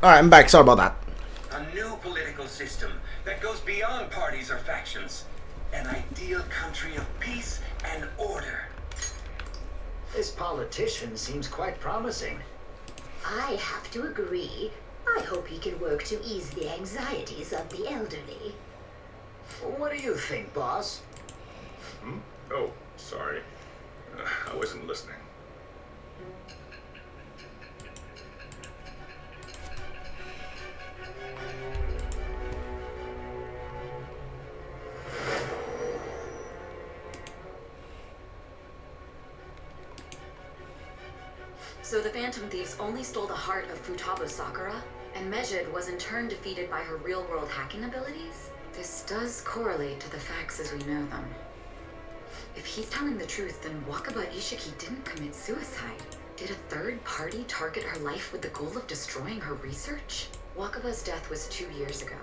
Alright, I'm back. Sorry about that. A new political system that goes beyond parties or factions. An ideal country of peace and order. This politician seems quite promising. I have to agree. I hope he can work to ease the anxieties of the elderly. What do you think, boss? Oh, sorry. I wasn't listening. So the Phantom Thieves only stole the heart of Futaba Sakura, and Medjed was in turn defeated by her real-world hacking abilities? This does correlate to the facts as we know them. If he's telling the truth, then Wakaba Ishiki didn't commit suicide. Did a third party target her life with the goal of destroying her research? Wakaba's death was 2 years ago.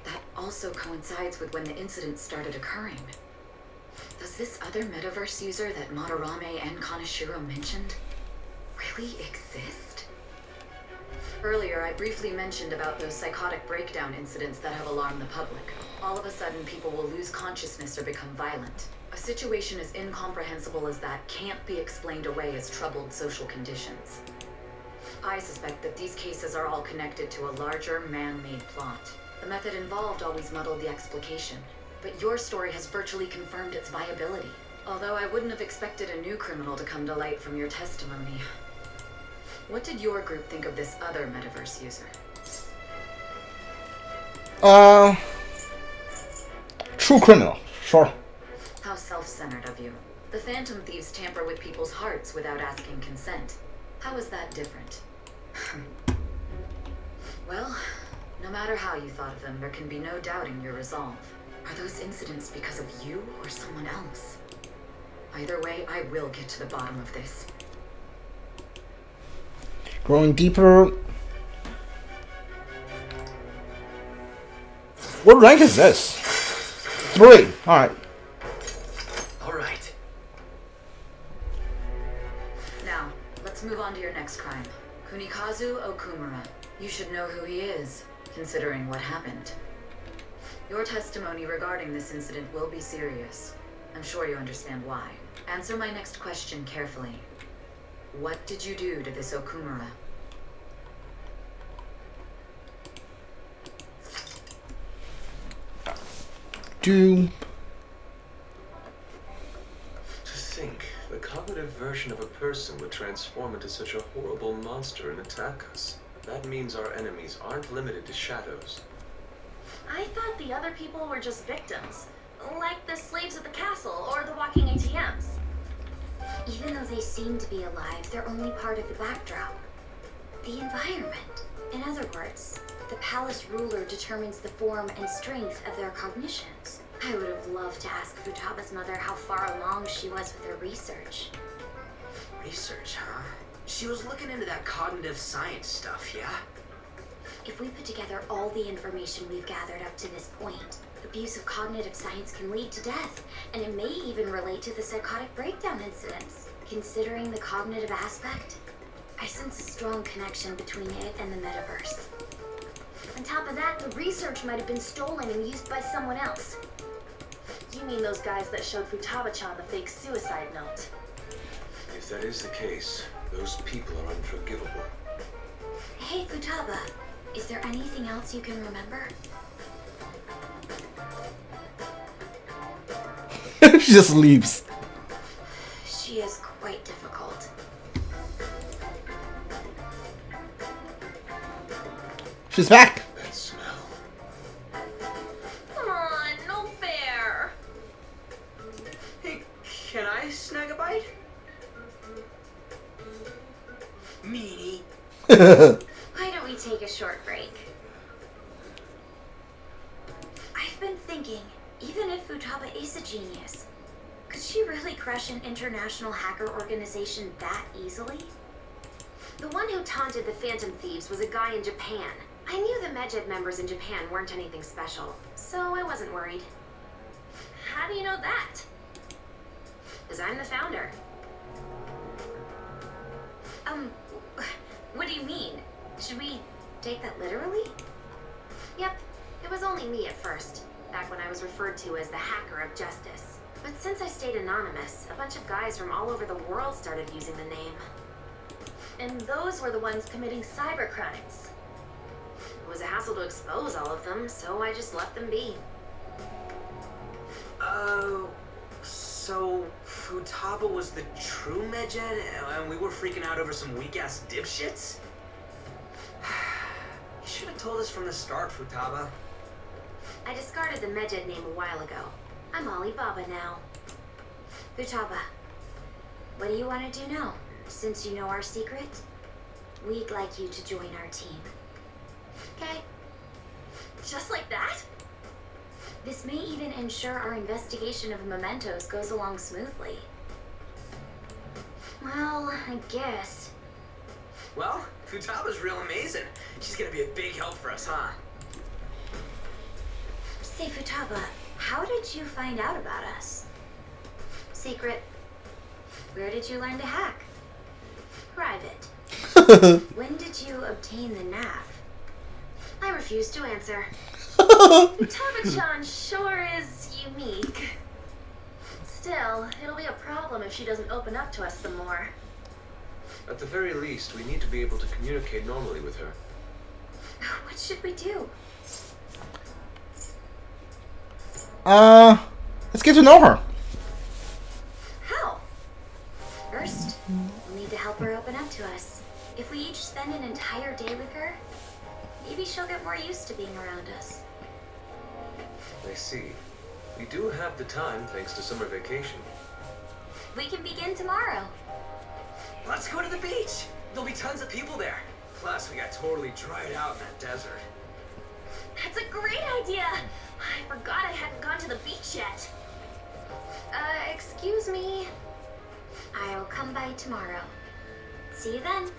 That also coincides with when the incident started occurring. Does this other Metaverse user that Madarame and Kaneshiro mentioned really exist? Earlier, I briefly mentioned about those psychotic breakdown incidents that have alarmed the public. All of a sudden, people will lose consciousness or become violent. A situation as incomprehensible as that can't be explained away as troubled social conditions. I suspect that these cases are all connected to a larger, man-made plot. The method involved always muddled the explication, but your story has virtually confirmed its viability. Although I wouldn't have expected a new criminal to come to light from your testimony. What did your group think of this other Metaverse user? True criminal, sure. How self-centered of you. The Phantom Thieves tamper with people's hearts without asking consent. How is that different? Well, no matter how you thought of them, there can be no doubting your resolve. Are those incidents because of you or someone else? Either way, I will get to the bottom of this. Growing deeper. What rank is this? 3. Alright. Alright. Now, let's move on to your next crime. Kunikazu Okumura. You should know who he is, considering what happened. Your testimony regarding this incident will be serious. I'm sure you understand why. Answer my next question carefully. What did you do to this Okumura? Do... To think, the cognitive version of a person would transform into such a horrible monster and attack us. That means our enemies aren't limited to shadows. I thought the other people were just victims. Like the slaves at the castle or the walking ATMs. Even though they seem to be alive, they're only part of the backdrop. The environment. In other words, the palace ruler determines the form and strength of their cognitions. I would have loved to ask Futaba's mother how far along she was with her research. Research, huh? She was looking into that cognitive science stuff, yeah? If we put together all the information we've gathered up to this point, abuse of cognitive science can lead to death, and it may even relate to the psychotic breakdown incidents. Considering the cognitive aspect, I sense a strong connection between it and the Metaverse. On top of that, the research might have been stolen and used by someone else. You mean those guys that showed Futaba-chan the fake suicide note? If that is the case, those people are unforgivable. Hey, Futaba, is there anything else you can remember? She just leaves. She is quite difficult. She's back. That smell. Come on, no fair. Hey, can I snag a bite? Meanie. Why don't we take a short break? I've been thinking, even if Futaba is a genius, could she really crush an international hacker organization that easily? The one who taunted the Phantom Thieves was a guy in Japan. I knew the Medjed members in Japan weren't anything special, so I wasn't worried. How do you know that? Because I'm the founder. What do you mean? Should we take that literally? Yep, it was only me at first, back when I was referred to as the Hacker of Justice. But since I stayed anonymous, a bunch of guys from all over the world started using the name. And those were the ones committing cyber crimes. It was a hassle to expose all of them, so I just let them be. So Futaba was the true Medjed, and we were freaking out over some weak-ass dipshits? You should have told us from the start, Futaba. I discarded the Medjed name a while ago. I'm Alibaba now. Futaba, what do you want to do now? Since you know our secret, we'd like you to join our team. Okay? Just like that? This may even ensure our investigation of mementos goes along smoothly. Well, I guess. Well, Futaba's real amazing. She's gonna be a big help for us, huh? Say, Futaba, how did you find out about us? Secret. Where did you learn to hack? Private. When did you obtain the nav? I refuse to answer. Futaba-chan sure is unique. Still, it'll be a problem if she doesn't open up to us some more. At the very least, we need to be able to communicate normally with her. What should we do? Let's get to know her. How? First, we'll need to help her open up to us. If we each spend an entire day with her, maybe she'll get more used to being around us. I see. We do have the time thanks to summer vacation. We can begin tomorrow. Let's go to the beach! There'll be tons of people there. Plus, we got totally dried out in that desert. That's a great idea! I forgot I hadn't gone to the beach yet. Excuse me. I'll come by tomorrow. See you then.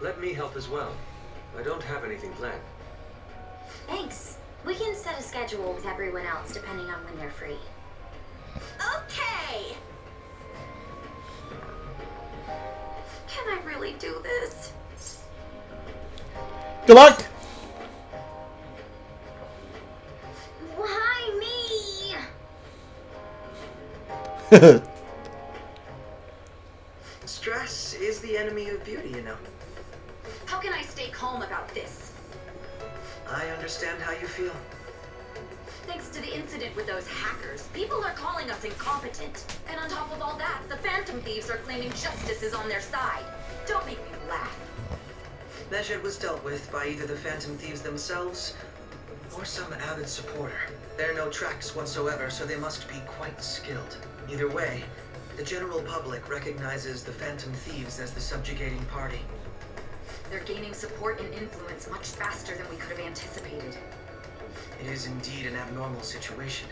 Let me help as well. I don't have anything planned. Thanks. We can set a schedule with everyone else depending on when they're free. Okay! Can I really do this? Good luck. Why me? Stress is the enemy of beauty, you know. How can I stay calm about this? I understand how you feel. Thanks to the incident with those hackers, people are calling us incompetent. And on top of all that, the Phantom Thieves are claiming justice is on their side. Don't make me laugh. Medjed was dealt with by either the Phantom Thieves themselves or some avid supporter. There are no tracks whatsoever, so they must be quite skilled. Either way, the general public recognizes the Phantom Thieves as the subjugating party. They're gaining support and influence much faster than we could have anticipated. It is indeed an abnormal situation.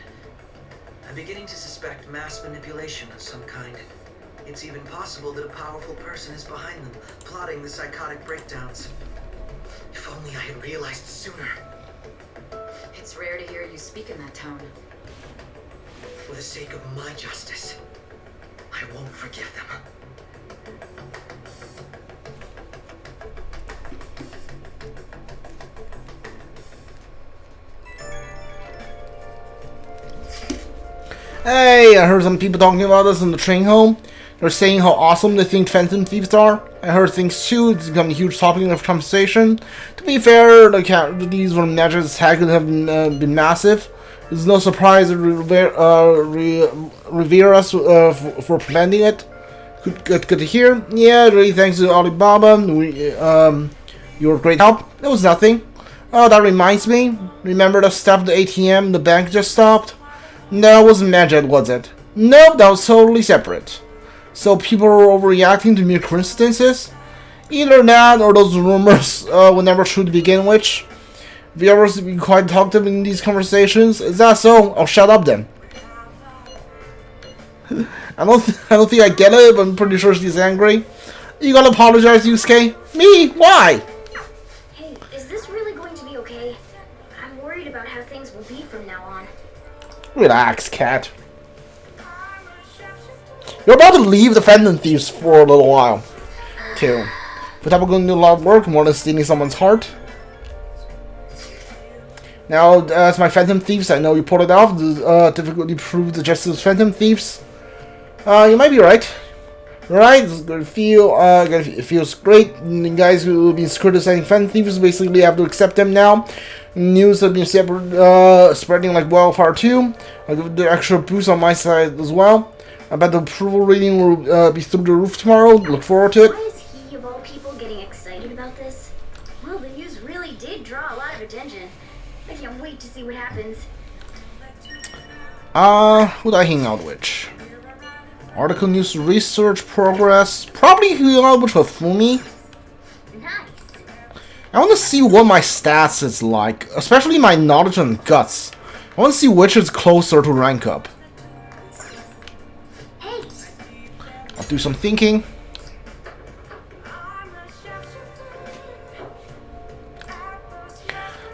I'm beginning to suspect mass manipulation of some kind. It's even possible that a powerful person is behind them, plotting the psychotic breakdowns. If only I had realized sooner. It's rare to hear you speak in that tone. For the sake of my justice, I won't forgive them. Hey, I heard some people talking about this on the train home. They're saying how awesome they think Phantom Thieves are. I heard things too. It's become a huge topic of conversation. To be fair, the these from Medjed's hack have been massive. It's no surprise that revere us for planning it. Good to hear. Yeah, really thanks to Alibaba. You were great help. It was nothing. Oh, that reminds me. Remember the stuff at the ATM the bank just stopped? No, it wasn't Medjed, was it? Nope, that was totally separate. So people are overreacting to mere coincidences? Either that or those rumors were never true to begin with. Viewers have been quite talkative in these conversations. Is that so? I'll shut up then. I don't think I get it, but I'm pretty sure she's angry. You gotta apologize, Yusuke. Me? Why? Hey, is this really going to be okay? I'm worried about how things will be from now on. Relax, cat. You're about to leave the Phantom Thieves for a little while, too. Futaba going to do a lot of work, more than stealing someone's heart. Now, as my Phantom Thieves, I know you pulled it off. Difficulty proved the justice of Phantom Thieves. You might be right. Right, it's gonna feel, it feels great. The guys who have been criticizing Phantom Thieves basically have to accept them now. News have been spreading like wildfire too. I'll give the extra boost on my side as well. I bet the approval rating will be through the roof tomorrow. Look forward to it. Why is he, of all people, getting excited about this? Well, the news really did draw a lot of attention. I can't wait to see what happens. Who'd I hang out with? Article news, research progress. Probably hang out with Hifumi. Nice. I want to see what my stats is like, especially my knowledge and guts. I want to see which is closer to rank up. Hey. I'll do some thinking.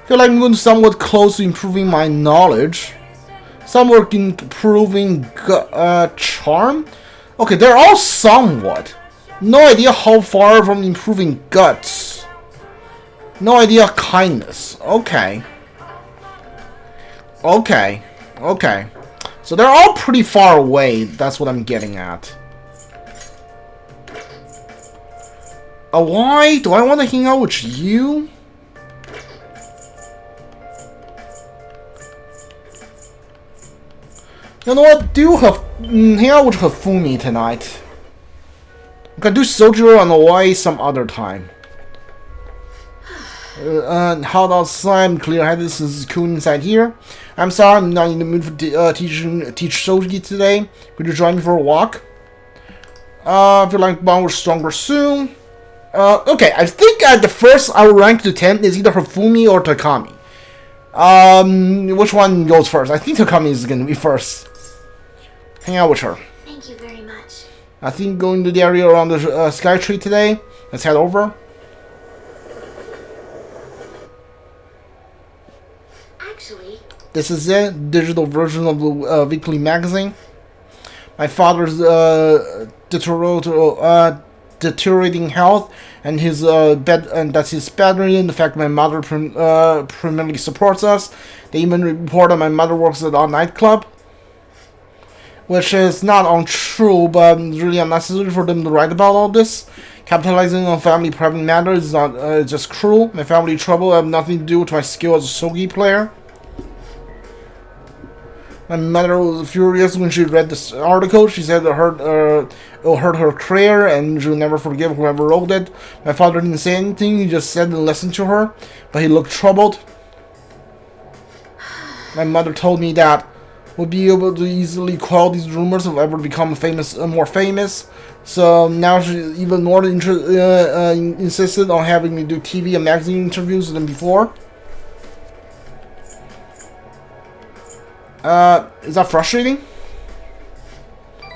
Feel like I'm going somewhat close to improving my knowledge. Somewhat improving charm. Okay, they're all somewhat. No idea how far from improving guts. No idea kindness. Okay. Okay. Okay. So they're all pretty far away. That's what I'm getting at. Why do I want to hang out with you? You know what? Hang out with Hifumi tonight. We can do Sojiro and Oi some other time. Hot outside, clear-headed, this is cool inside here. I'm sorry, I'm not in the mood for teach Shoji today. Could you join me for a walk? I feel like Bond was stronger soon. Okay, I think at the first I will rank to 10 is either Hifumi or Takami. Which one goes first? I think Takami is gonna be first. Hang out with her. Thank you very much. I think going to the area around the Sky Tree today. Let's head over. Actually, This is it, digital version of the weekly magazine. My father's deteriorating health, and his that's his bedridden. The fact my mother primarily supports us. They even report that my mother works at our nightclub, which is not untrue, but really unnecessary for them to write about all this. Capitalizing on family private matters is not just cruel. My family trouble have nothing to do with my skill as a shogi player. My mother was furious when she read this article. She said it will hurt her career and she'll never forgive whoever wrote it. My father didn't say anything, he just said and listened to her, but he looked troubled. My mother told me that we'll be able to easily quell these rumors if ever become more famous. So now she's even more insisted on having me do TV and magazine interviews than before. Is that frustrating?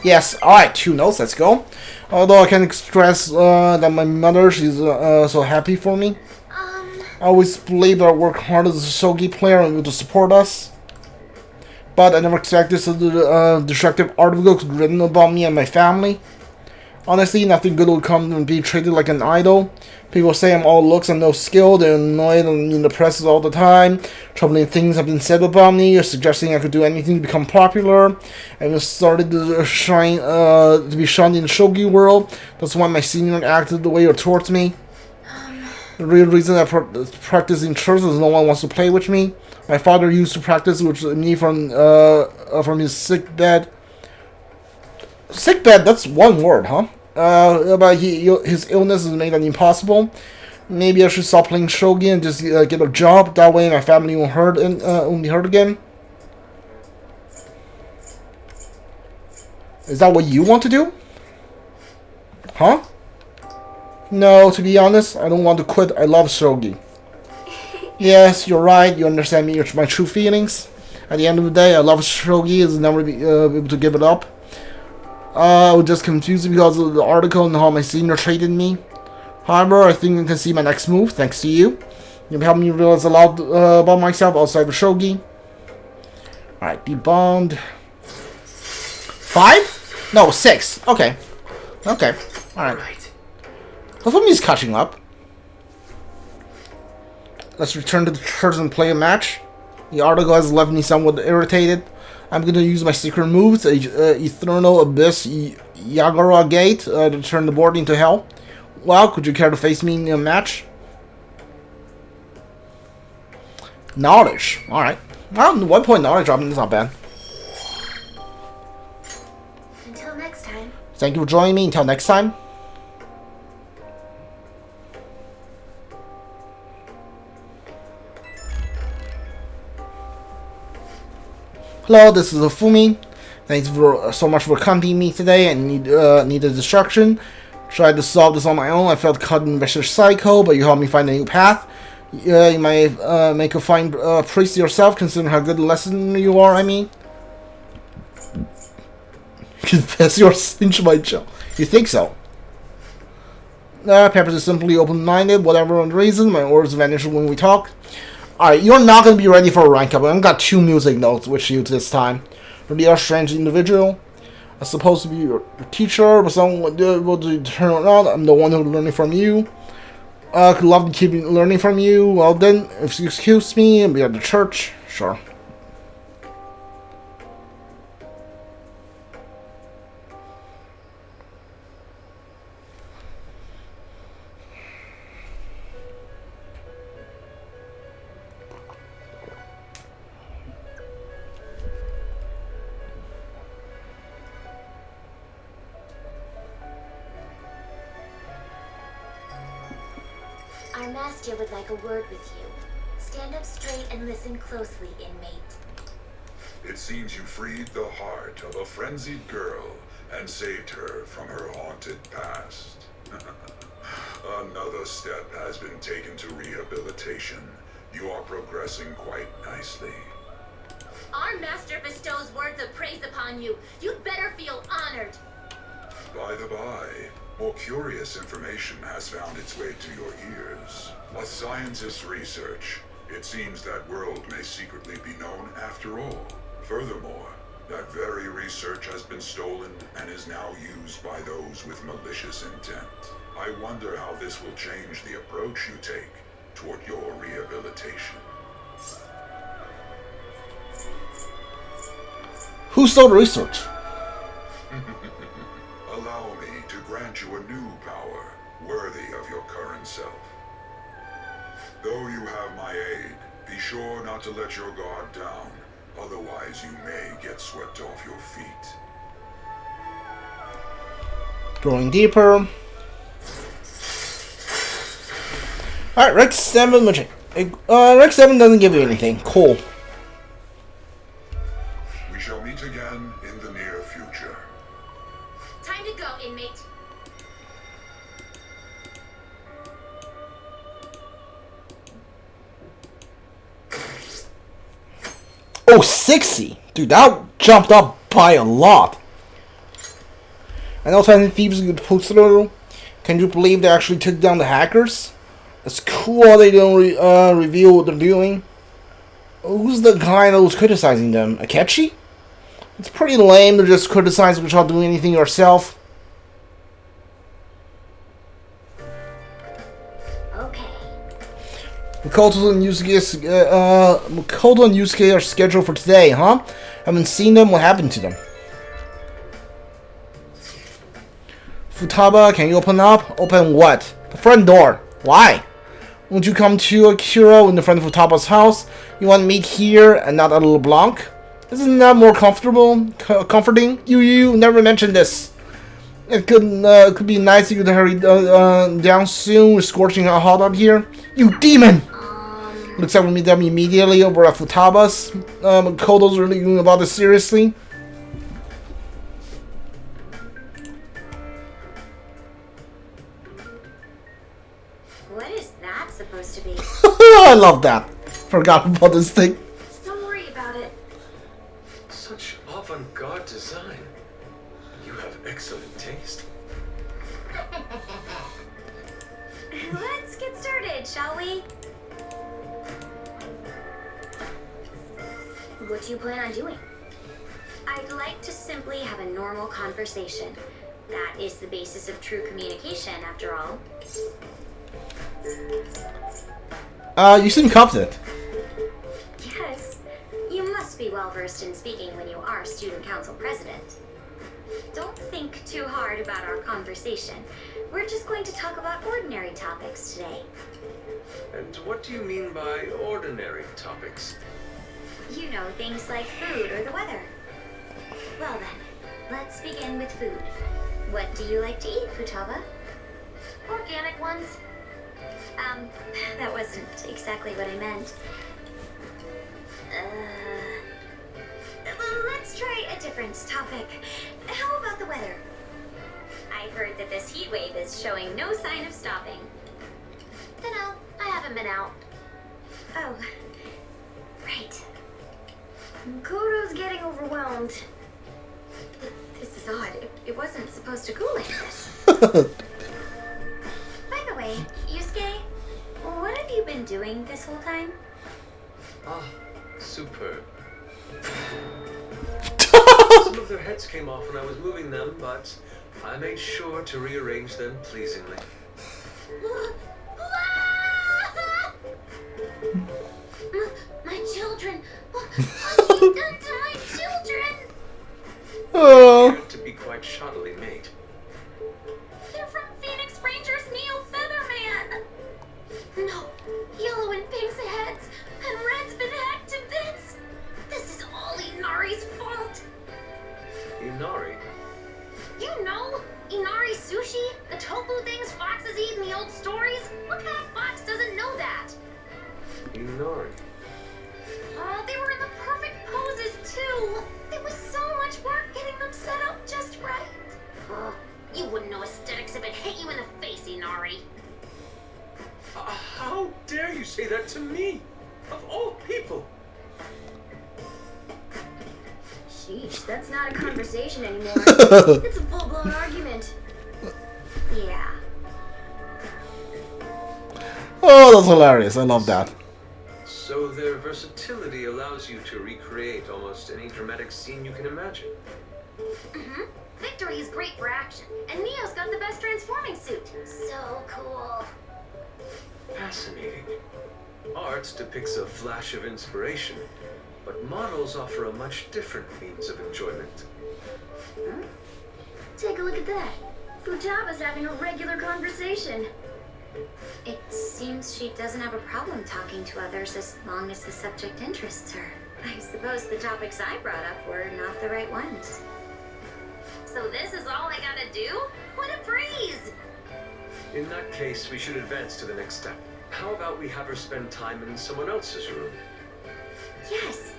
Yes, alright, 2 notes, let's go. Although I can express that my mother, she's so happy for me. I always believe that I work hard as a shogi player and to support us. But I never expected such a destructive article written about me and my family. Honestly, nothing good will come from being treated like an idol. People say I'm all looks and no skill. They're annoyed in the press all the time. Troubling things have been said about me, or suggesting I could do anything to become popular. I started to shine, to be shunned in the shogi world. That's why my senior acted the way or towards me. The real reason I practice in church is no one wants to play with me. My father used to practice with me from his sick bed. Sick bed, that's one word, huh? But his illness has made that impossible. Maybe I should stop playing shogi and just get a job. That way my family won't be hurt again. Is that what you want to do? Huh? No, to be honest, I don't want to quit. I love shogi. Yes, you're right. You understand me, my true feelings. At the end of the day, I love shogi. I'll never be able to give it up. I was just confused because of the article and how my senior treated me. However, I think I can see my next move, thanks to you. You've helped me realize a lot about myself outside of shogi. Alright, debombed. 5? No, 6. Okay. Okay. Alright. Hopefully he's catching up. Let's return to the church and play a match. The article has left me somewhat irritated. I'm going to use my secret moves, Eternal Abyss, Yagara Gate, to turn the board into hell. Well, could you care to face me in a match? Knowledge. Alright. Well, 1 point knowledge dropping is not bad. Until next time. Thank you for joining me. Until next time. Hello, this is Fumi. Thanks for so much for accompanying me today. I need a distraction. Tried to solve this on my own. I felt caught in vicious cycle, but you helped me find a new path. You might make a fine priest yourself, considering how good a lesson you are. I mean, confess your sin to my child. You think so? Peppers is simply open-minded. Whatever the reason, my orders vanish when we talk. Alright, you're not going to be ready for a rank up. I've got 2 music notes with you this time. Really are a strange individual. I'm supposed to be your teacher, but someone will turn around. I'm the one who's learning from you. Could love to keep learning from you. Well then, if you excuse me and be at the church, sure. Our master would like a word with you. Stand up straight and listen closely, inmate. It seems you freed the heart of a frenzied girl and saved her from her haunted past. Another step has been taken to rehabilitation. You are progressing quite nicely. Our master bestows words of praise upon you. You'd better feel honored. By the by, more curious information has found its way to your ears. A scientist's research. It seems that world may secretly be known after all. Furthermore, that very research has been stolen and is now used by those with malicious intent. I wonder how this will change the approach you take toward your rehabilitation. Who stole the research? Allow me to grant you a new power, worthy of your current self. Though you have my aid, be sure not to let your guard down, otherwise you may get swept off your feet. Going deeper. Alright, Rex 7, Rex 7 doesn't give you anything. Cool. We shall meet again in the near future. Time to go, inmate. Oh, 60! Dude, that jumped up by a lot. I know Phantom Thieves is good through. Can you believe they actually took down the hackers? It's cool they don't reveal what they're doing. Who's the guy that was criticizing them? Akechi? It's pretty lame to just criticize without doing anything yourself. Okay. Makoto and Yusuke are scheduled for today, huh? Haven't seen them. What happened to them? Futaba, can you open up? Open what? The front door. Why? Won't you come to Akira in the front of Futaba's house? You want to meet here and not at LeBlanc? Isn't that more comforting? You never mentioned this. It could be nice if you could hurry down soon. We're scorching hot up here. You demon! Looks like we'll meet them immediately over at Futaba's. Kodo's really going about this seriously. What is that supposed to be? I love that. Forgot about this thing. Don't worry about it. Such avant-garde design. You have excellent taste. Let's get started, shall we? What do you plan on doing? I'd like to simply have a normal conversation. That is the basis of true communication, after all. You seem confident. Yes, you must be well versed in speaking when you are student council president. Don't think too hard about our conversation. We're just going to talk about ordinary topics today. And what do you mean by ordinary topics? You know, things like food or the weather. Well then, let's begin with food. What do you like to eat, Futaba? Organic ones. That wasn't exactly what I meant. Let's try a different topic. How about the weather? I heard that this heat wave is showing no sign of stopping. Dunno, I haven't been out. Oh, right. Kuro's getting overwhelmed. This is odd. It wasn't supposed to cool like this. By the way, Yusuke, what have you been doing this whole time? Ah, superb. Some of their heads came off when I was moving them, but I made sure to rearrange them pleasingly. My children! What have you done to my children? Oh. Appeared to be quite shoddily made. They're from Phoenix Rangers Neo Featherman! No, yellow and pink's heads, and red's been hacked to bits! This is all Inari's fault! Inari? You know, Inari sushi? The tofu things foxes eat in the old stories? What kind of fox doesn't know that? Inari. Oh, they were in the perfect poses, too! It was so much work getting them set up just right. Oh, you wouldn't know aesthetics if it hit you in the face, Inari. How dare you say that to me? Of all people! Sheesh, that's not a conversation anymore. It's a full-blown argument. Yeah. Oh, that's hilarious. I love that. So their versatility allows you to recreate almost any dramatic scene you can imagine. Mm-hmm. Victory is great for action, and Neo's got the best transforming suit. So cool. Fascinating. Art depicts a flash of inspiration, but models offer a much different means of enjoyment. Huh? Take a look at that. Futaba's having a regular conversation. It seems she doesn't have a problem talking to others as long as the subject interests her. I suppose the topics I brought up were not the right ones. So this is all I gotta do? What a breeze! In that case, we should advance to the next step. How about we have her spend time in someone else's room? Yes.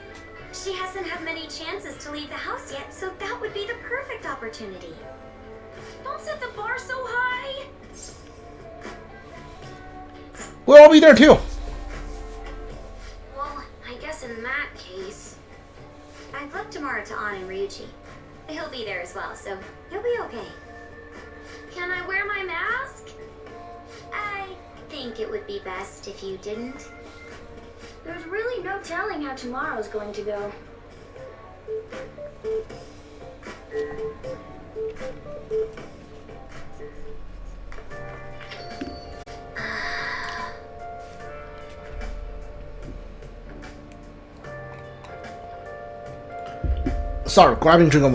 She hasn't had many chances to leave the house yet, so that would be the perfect opportunity. Don't set the bar so high! We'll all be there too. Well, I guess in that case... I've left tomorrow to An and Ryuchi. He'll be there as well, so he'll be okay. Can I wear my mask? I think it would be best if you didn't. There's really no telling how tomorrow's going to go. Sorry, grabbing drink of water.